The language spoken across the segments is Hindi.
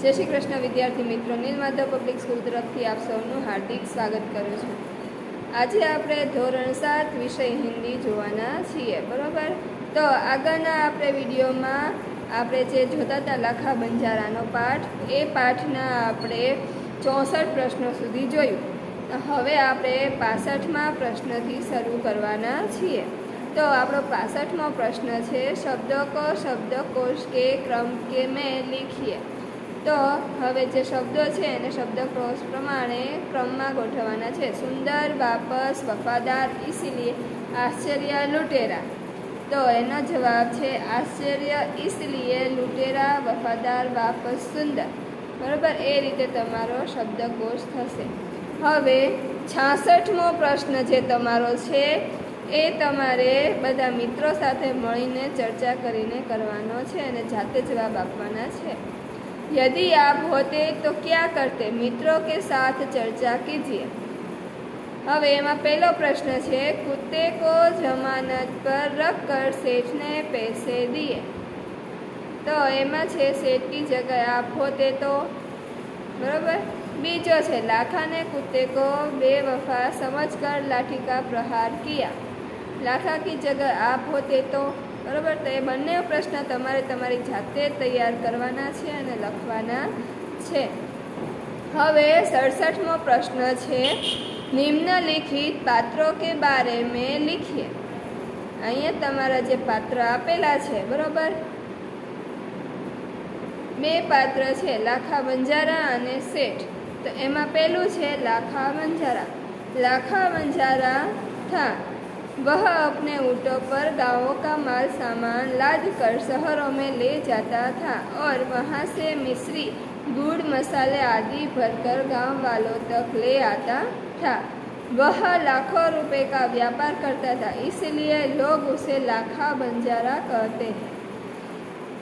जय श्री कृष्ण विद्यार्थी मित्रों, નીલમાધવ પબ્લિક સ્કૂલ તરફથી આપ સૌનું હાર્દિક સ્વાગત કરું છું। આજે આપણે ધોરણ 7 વિષય હિન્દી જોવાના છીએ, બરાબર। તો આગળના આપણે વિડીયોમાં આપણે જે જોતા હતા લાખા બંજારાનો પાઠ, એ પાઠના આપણે 64 પ્રશ્નો સુધી જોયું। હવે આપણે 65મા પ્રશ્નથી શરૂ કરવાના છીએ। तो आपणो 65मो प्रश्न है, शब्दों को शब्दकोश के क्रम के में लिखिए। तो हवे जे शब्दों है एने शब्दकोश प्रमाणे क्रम में गोठवाना है। सुंदर, वापस, वफादार, इसीलिए, आश्चर्य, लुटेरा। तो एनो जवाब है आश्चर्य, इसलिए, लुटेरा, वफादार, वापस, सुंदर। बराबर, ए रीते तमारो शब्दकोश थशे। हवे 66मो प्रश्न जे तमारो छे ए तमारे बधा मित्रों साथे मळीने चर्चा करीने करवानो छे अने जाते जवाब आपवाना छे। यदि आप होते तो क्या करते? मित्रों के साथ चर्चा कीजिए। हवे एमां पहलो प्रश्न छे, कुत्ते को जमानत पर रखकर सेठ ने पैसे दिए। तो एमां छे सेठ की जगह आप होते तो, बराबर। बीजो छे, लाखा ने कुत्ते को बेवफा समझकर लाठी का प्रहार किया। लाखा की जगह आप होते तो, बराबर। तो ये बने प्रश्न तमारे तमारी जाते तैयार करवाना छे अने लखवाना छे। हवे 67मो प्रश्न छे, निम्नलिखित पात्रों के बारे में लिखिए। अहींया तमारा जे पात्र आपेला छे, बराबर, बे पात्र छे, लाखा बंजारा अने सेठ। तो एमां पहेलुं छे लाखा बंजारा। लाखा बंजारा था, वह अपने ऊँटों पर गांवों का माल सामान लाद कर शहरों में ले जाता था और वहां से मिश्री, गुड़, मसाले आदि भरकर गांव वालों तक ले आता था। वह लाखों रुपए का व्यापार करता था, इसलिए लोग उसे लाखा बंजारा कहते हैं,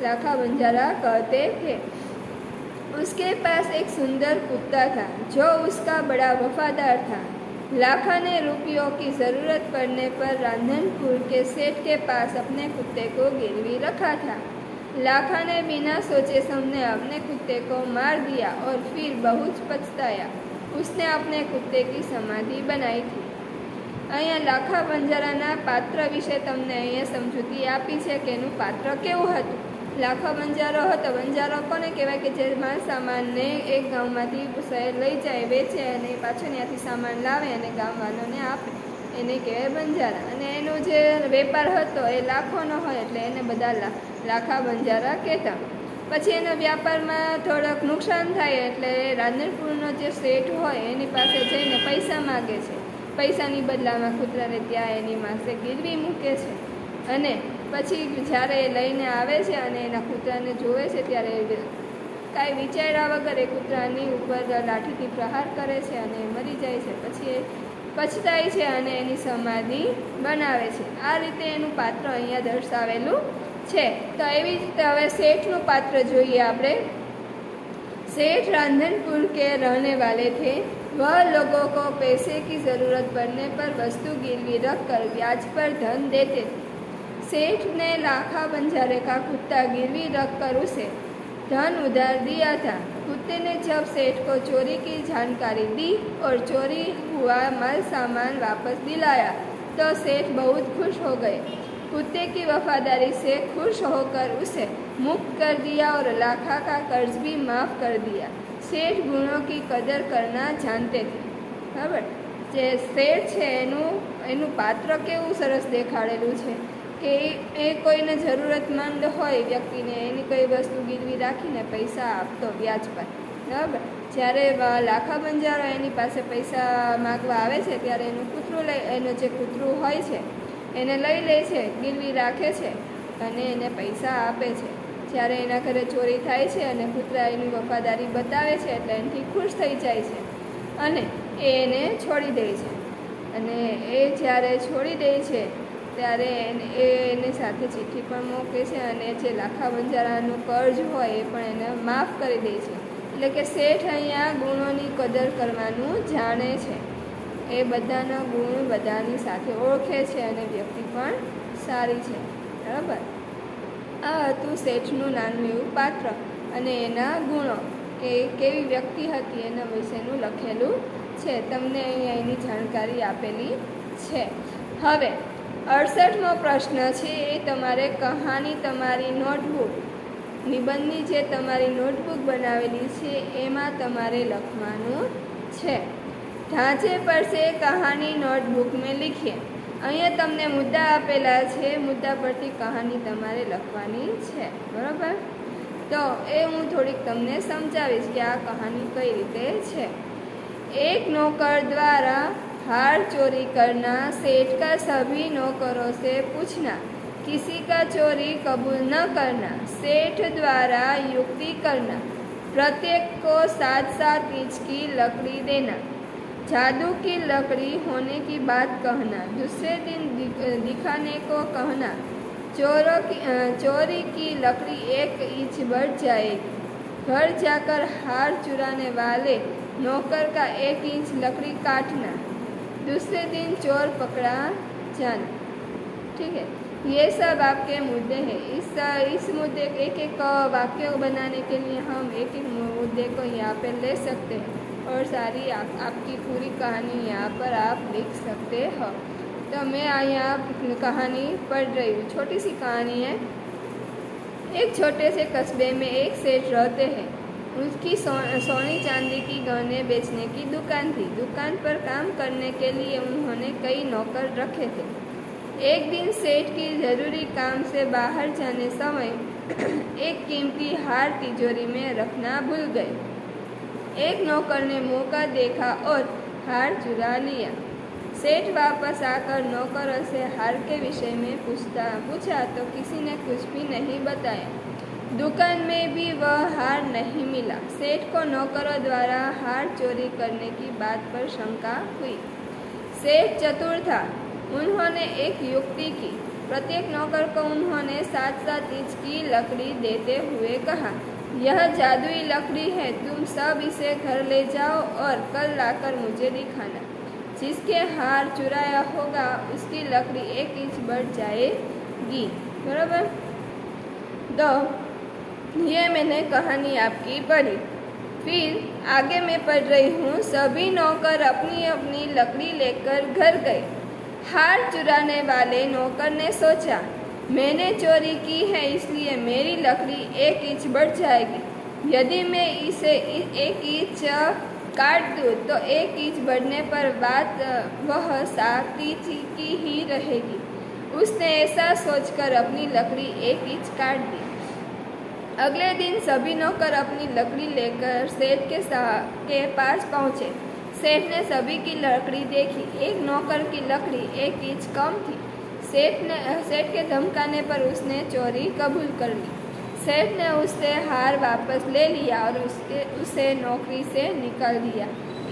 लाखा बंजारा कहते थे। उसके पास एक सुंदर कुत्ता था जो उसका बड़ा वफादार था। लाखा ने रुपयों की ज़रूरत पड़ने पर रांधनपुर के सेठ के पास अपने कुत्ते को गिरवी रखा था। लाखा ने बिना सोचे समझे अपने कुत्ते को मार दिया और फिर बहुत पछताया। उसने अपने कुत्ते की समाधि बनाई थी। अहींया लाखा बंजाराना पात्र विषे तमने अहींया समजूती आपी छे के एनुं पात्र केवुं हतुं। लाखा बंजारो हतो। बंजारो कोने कहेवाय के जे माल सामान ने एक गाममांथी शहेर लई जाए, वेचे अने पाछो त्यांथी सामान लावे अने गामवालोने आपे, एने कहेवाय बंजारा। अने एनो जे वेपार हतो ए लाखोनो होय एटले एने बधा लाखा बंजारा कहेता। पछी एनो व्यापारमां थोड़ोक नुकसान थाय एटले रांधनपुरनो जे सेठ होय एनी पासे जईने पैसा मागे छे। पैसानी बदलामां कूतराने त्यां एनी मासे गिरवी मूके छे अने पछी ज्यारे लईने आवे छे अने एना कूतराने जोवे छे त्यारे कांई विचार्या वगर ए कूतरानी उपर लाठीथी प्रहार करे छे अने मरी जाय छे। पछी पछताय छे अने एनी समाधि बनावे छे। आ रीते एनुं पात्र अहींया दर्शावेलुं छे। तो एवी ज रीते हवे सेठनुं पात्र जोईए आपणे। सेठ रांधनपुर के रहने वाले थे। वह लोगों को पैसे की ज़रूरत पड़ने पर वस्तु गिरवी रखकर ब्याज पर धन देते थे। सेठ ने लाखा बंजारे का कुत्ता गिरवी रखकर उसे धन उधार दिया था। कुत्ते ने जब सेठ को चोरी की जानकारी दी और चोरी हुआ माल सामान वापस दिलाया तो सेठ बहुत खुश हो गए। कुत्ते की वफादारी से खुश होकर उसे मुक्त कर दिया और लाखा का कर्ज भी माफ़ कर दिया। सेठ गुणों की कदर करना जानते थे। बराबर, जे सेठ है एनु पात्र केवुं सरस देखाड़ेलुं छे के ए कोईने जरूरतमंद होय व्यक्तिने एनी कोई वस्तु गिरवी राखीने पैसा आपतो व्याज पर। बराबर, ज्यारे लाखा बंजारो एनी पासे पैसा मागवा आवे छे त्यारे एनुं कूतरुं एनो जे कूतरुं होय छे एने लई ले छे, गिरवी राखे छे अने एने पैसा आपे छे। ज्यारे एना घरे चोरी थाय छे अने कूतरा एनी वफादारी बतावे छे एटले एनाथी खुश थई जाय छे अने एने छोड़ी दे छे। अने ए ज्यारे छोड़ी दे छे त्यारे एने साथे चिठ्ठी पण मूके छे अने जे लाखा बंजारानुं कर्ज होय ए पण एने माफ करी दे छे। એટલે કે શેઠ અહીંયા ગુણોની કદર કરવાનું જાણે છે। એ બધાનો ગુણ બધાની સાથે ઓળખે છે અને વ્યક્તિ પણ સારી છે। બરાબર, આ હતું શેઠનું નાનું એવું પાત્ર અને એના ગુણો। કે કેવી વ્યક્તિ હતી એના વિશેનું લખેલું છે. તમને અહીંયા એની જાણકારી આપેલી છે. હવે 68મો પ્રશ્ન છે એ તમારે કહાની તમારી નોટબુક નિબંધની જે તમારી નોટબુક બનાવેલી છે એમાં તમારે લખવાનું છે. ઢાંચે પર સે કહાની નોટબુક મેં લીખીએ. અહીંયા તમને મુદ્દા આપેલા છે, મુદ્દા પરથી કહાની તમારે લખવાની છે. બરાબર? તો એ હું થોડીક તમને સમજાવીશ કે આ કહાની કઈ રીતે છે. एक नौकर द्वारा हार चोरी करना, सेठ का सभी नौकरों से पूछना, किसी का चोरी कबूल न करना, सेठ द्वारा युक्ति करना, प्रत्येक को 7-7 इंच की लकड़ी देना, जादू की लकड़ी होने की बात कहना, दूसरे दिन दिखाने को कहना, चोरी की लकड़ी 1 इंच बढ़ जाएगी, घर जाकर हार चुराने वाले नौकर का 1 इंच लकड़ी काटना, दूसरे दिन चोर पकड़ा जाना. ठीक है, ये सब आपके मुद्दे हैं. इस मुद्दे एक एक वाक्य बनाने के लिए हम एक एक मुद्दे को यहाँ पे ले सकते हैं और सारी आपकी पूरी कहानी यहाँ पर आप लिख सकते हो. तो मैं यहाँ कहानी पढ़ रही हूँ. छोटी सी कहानी है. एक छोटे से कस्बे में एक सेठ रहते हैं. उसकी सोने चांदी की गहने बेचने की दुकान थी. दुकान पर काम करने के लिए उन्होंने कई नौकर रखे थे. एक दिन सेठ की जरूरी काम से बाहर जाने समय एक कीमती हार तिजोरी में रखना भूल गए. एक नौकर ने मौका देखा और हार चुरा लिया. सेठ वापस आकर नौकरों से हार के विषय में पूछा तो किसी ने कुछ भी नहीं बताया. दुकान में भी वह हार नहीं मिला. सेठ को नौकरों द्वारा हार चोरी करने की बात पर शंका हुई. सेठ चतुर था. उन्होंने एक युक्ति की. प्रत्येक नौकर को उन्होंने 7-7 इंच की लकड़ी देते हुए कहा, यह जादुई लकड़ी है, तुम सब इसे घर ले जाओ और कल लाकर मुझे दिखाना. जिसके हार चुराया होगा उसकी लकड़ी 1 इंच बढ़ जाएगी. बराबर? तो ये मैंने कहानी आपकी पढ़ी. फिर आगे मैं पढ़ रही हूँ. सभी नौकर अपनी अपनी लकड़ी लेकर घर गए. हार चुराने वाले नौकर ने सोचा, मैंने चोरी की है इसलिए मेरी लकड़ी 1 इंच बढ़ जाएगी. यदि मैं इसे 1 इंच काट दूँ तो 1 इंच बढ़ने पर बात वह 7 इंच की ही रहेगी. उसने ऐसा सोचकर अपनी लकड़ी 1 इंच काट दी. अगले दिन सभी नौकर अपनी लकड़ी लेकर सेठ के पास पहुँचे. सेठ ने सभी की लकड़ी देखी. एक नौकर की लकड़ी 1 इंच कम थी. सेठ के धमकाने पर उसने चोरी कबूल कर ली. सेठ ने उससे हार वापस ले लिया और उसे नौकरी से निकाल दिया.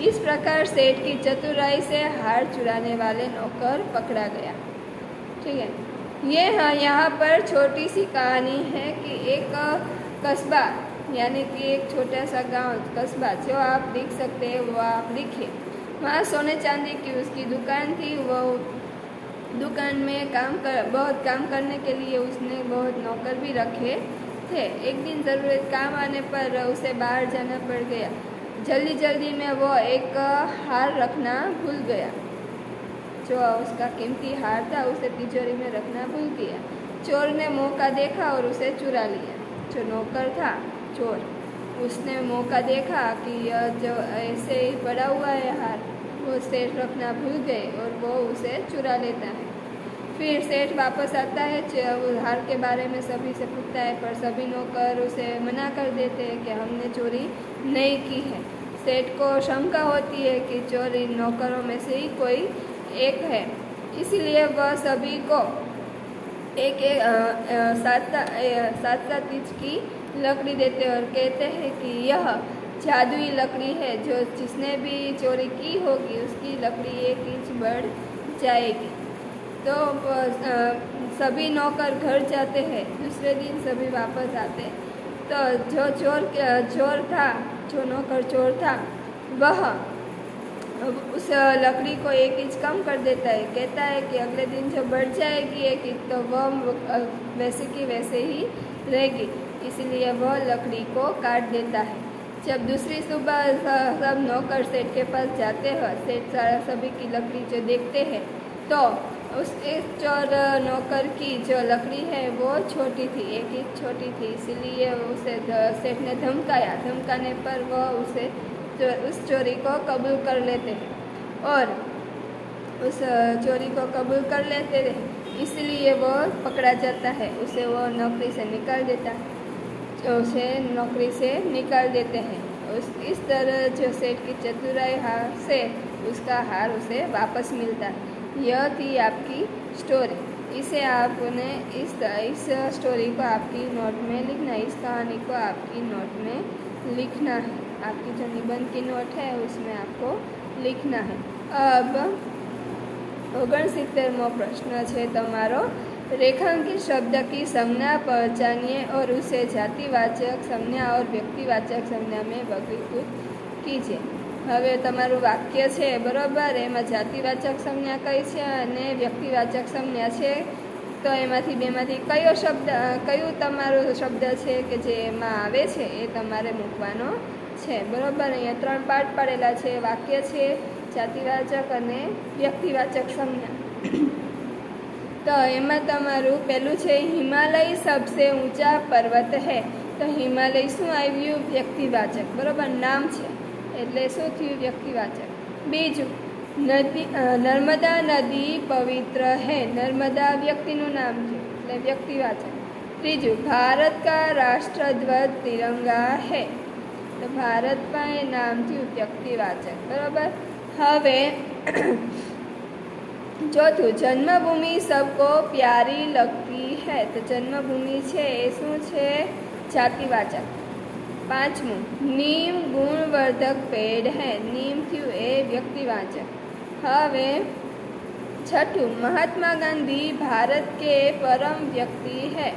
इस प्रकार सेठ की चतुराई से हार चुराने वाले नौकर पकड़ा गया. ठीक है, ये यहाँ पर छोटी सी कहानी है कि एक कस्बा यानी कि एक छोटा सा गांव कस्बा जो आप लिख सकते हैं वो आप लिखिए. वहाँ सोने चांदी की उसकी दुकान थी. वो दुकान में बहुत काम करने के लिए उसने बहुत नौकर भी रखे थे. एक दिन ज़रूरत काम आने पर उसे बाहर जाना पड़ गया. जल्दी में वो एक हार रखना भूल गया. जो उसका कीमती हार था उसे तिजोरी में रखना भूल गया. चोर ने मौका देखा और उसे चुरा लिया. जो नौकर था चोर, उसने मौका देखा कि यह जो ऐसे ही पड़ा हुआ है हार, वो सेठ रखना भूल गए और वो उसे चुरा लेता है. फिर सेठ वापस आता है. हार के बारे में सभी से पूछता है पर सभी नौकर उसे मना कर देते हैं कि हमने चोरी नहीं की है. सेठ को शंका होती है कि चोर इन नौकरों में से ही कोई एक है. इसलिए वह सभी को 7-7 इंच की लकड़ी देते हैं और कहते हैं कि यह जादुई लकड़ी है, जो जिसने भी चोरी की होगी उसकी लकड़ी 1 इंच बढ़ जाएगी. तो सभी नौकर घर जाते हैं. दूसरे दिन सभी वापस आते हैं. तो जो नौकर चोर था वह उस लकड़ी को 1 इंच कम कर देता है. कहता है कि अगले दिन जब बढ़ जाएगी 1 इंच तो वह वैसे की वैसे ही रहेगी. इसलिए वह लकड़ी को काट देता है. जब दूसरी सुबह सब नौकर सेठ के पास जाते हैं, सेठ सारा सभी की लकड़ी जो देखते हैं तो उस एक चोर नौकर की जो लकड़ी है वो छोटी थी, एक इंच छोटी थी, इसीलिए उसे सेठ ने धमकाया। धमकाने पर वह उस चोरी को कबूल कर लेते हैं और उस चोरी को कबूल कर लेते हैं, इसलिए वो पकड़ा जाता है। उसे वो नौकरी से निकाल देता है, उसे नौकरी से निकाल देते हैं। इस तरह जो सेठ की चतुराई से उसका हार उसे वापस मिलता है। यह थी आपकी स्टोरी। इसे आपने इस स्टोरी को आपकी नोट में लिखना, इस कहानी को आपकी नोट में लिखना है। आपकी जो निबंध की नोट है उसमें आपको लिखना है। अब 69मो प्रश्न है तमारो। रेखांकित शब्द की संज्ञा पहचानिए और उसे जातिवाचक संज्ञा और व्यक्तिवाचक संज्ञा में वर्गीकृत कीजिए। हवे तमारू वाक्य है बराबर, एमां जातिवाचक संज्ञा कई है अने व्यक्तिवाचक संज्ञा है, तो एमांथी बेमांथी कयो शब्द कयो तमारो शब्द है कि जे एमां आवे छे ए तमारे मूकवानो छे बराबर। अहींया 3 पार्ट पड़ेला छे, वाक्य है, जातिवाचक अने व्यक्तिवाचक संज्ञा। तो एमां तमारू पहेलुं छे हिमालय सबसे ऊंचा पर्वत है, तो हिमालय शुं आव्युं? व्यक्तिवाचक बराबर, नाम छे एटले शुं थयुं? व्यक्तिवाचक। बीजुं नदी नर्मदा नदी पवित्र है, नर्मदा व्यक्तिनुं नाम थयुं एटले व्यक्तिवाचक। त्रीजुं भारत का राष्ट्रध्वज तिरंगा है, तो भारत पाए नाम थयुं व्यक्तिवाचक बराबर। हवे चौथुं जन्मभूमि सबको प्यारी लगती है, तो जन्मभूमि छे ए शुं छे? जातिवाचक। 5मुं नीम गुणवर्धक पेड़ है, नीम थयुं ए व्यक्तिवाचक। हवे 6ठुं महात्मा गांधी भारत के परम व्यक्ति है,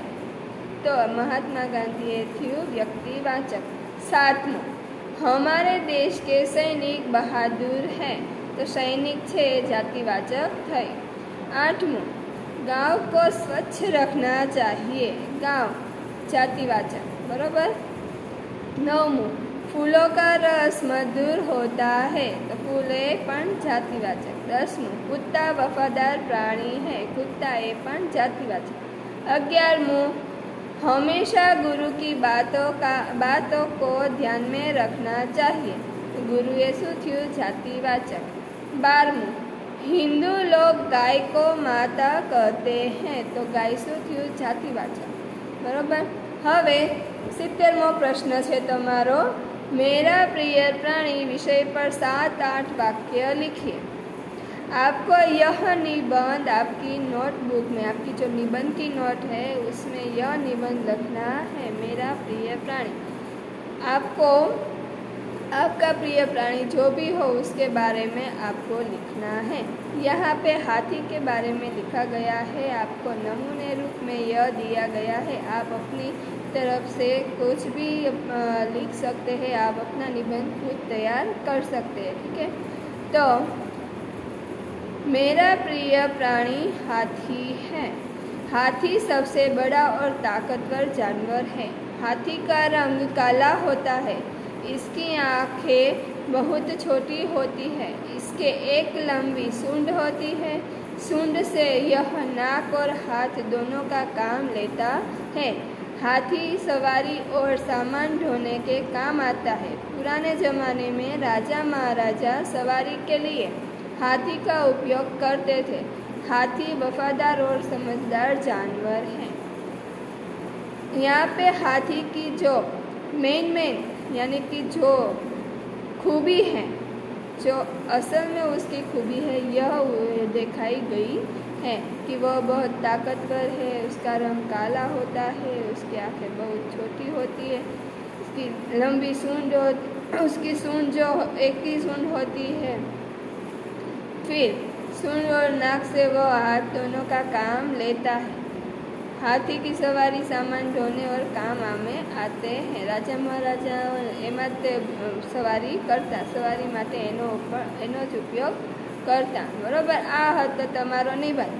तो महात्मा गांधी ए थयुं व्यक्तिवाचक। 7मुं हमारे देश के सैनिक बहादुर हैं, तो सैनिक छे जातिवाचक थई। 8मुं गांव को स्वच्छ रखना चाहिए, गांव जातिवाचक बराबर। 9मुं फूलों का रस मधुर होता है, तो फूल ए पण जातिवाचक। 10मुं कुत्ता वफादार प्राणी है, कुत्ता ए पण जातिवाचक। 11मुं हमेशा गुरु की बातों को ध्यान में रखना चाहिए, तो गुरु ए शुं थयुं? जातिवाचक। 12मुं हिंदू लोग गाय को माता कहते हैं, तो गाय शुं थयुं? जातिवाचक बराबर। हवे 70मो प्रश्न है तमारो। मेरा प्रिय प्राणी विषय पर 7-8 वाक्य लिखिए। आपको यह निबंध आपकी नोटबुक में, आपकी जो निबंध की नोट है उसमें यह निबंध लिखना है, मेरा प्रिय प्राणी। आपको आपका प्रिय प्राणी जो भी हो उसके बारे में आपको लिखना है। यहाँ पे हाथी के बारे में लिखा गया है, आपको नमूने रूप में यह दिया गया है। आप अपनी तरफ से कुछ भी लिख सकते हैं, आप अपना निबंध खुद तैयार कर सकते हैं, ठीक है। तो मेरा प्रिय प्राणी हाथी है। हाथी सबसे बड़ा और ताकतवर जानवर है। हाथी का रंग काला होता है, इसकी आँखें बहुत छोटी होती है, इसके एक लंबी सूंड होती है, सूंड से यह नाक और हाथ दोनों का काम लेता है। हाथी सवारी और सामान ढोने के काम आता है। पुराने ज़माने में राजा महाराजा सवारी के लिए हाथी का उपयोग करते थे। हाथी वफादार और समझदार जानवर है। यहाँ पे हाथी की जो मेन यानी कि जो खूबी है, जो असल में उसकी खूबी है, यह दिखाई गई है कि वह बहुत ताकतवर है, उसका रंग काला होता है, उसकी आँखें बहुत छोटी होती है, उसकी लंबी सूंड उसकी सूंड जो एक ही सूंड होती है, फिर सूंड और नाक से वह हाथ दोनों का काम लेता है। हाथी की सवारी सामान ढोने और काम में आते हैं। राजा महाराजा एमां सवारी करता, सवारी माटे एनो ज उपयोग करता बराबर। आ हतो तमारो निबंध,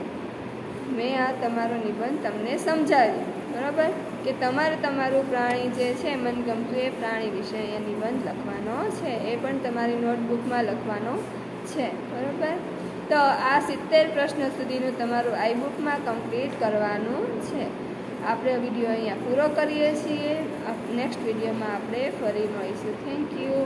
मैं आ तमारो निबंध तमने समझाव्यो बराबर। કે તમારે તમારું પ્રાણી જે છે મનગમતું એ પ્રાણી વિશે અહીંયા નિબંધ લખવાનો છે, એ પણ તમારી નોટબુકમાં લખવાનો છે, બરાબર. તો આ 70 પ્રશ્ન સુધીનું તમારું આઈ બુકમાં કમ્પ્લીટ કરવાનું છે. આપણે વિડીયો અહીંયા પૂરો કરીએ છીએ. નેક્સ્ટ વિડીયોમાં આપણે ફરી મળીશું. Thank you.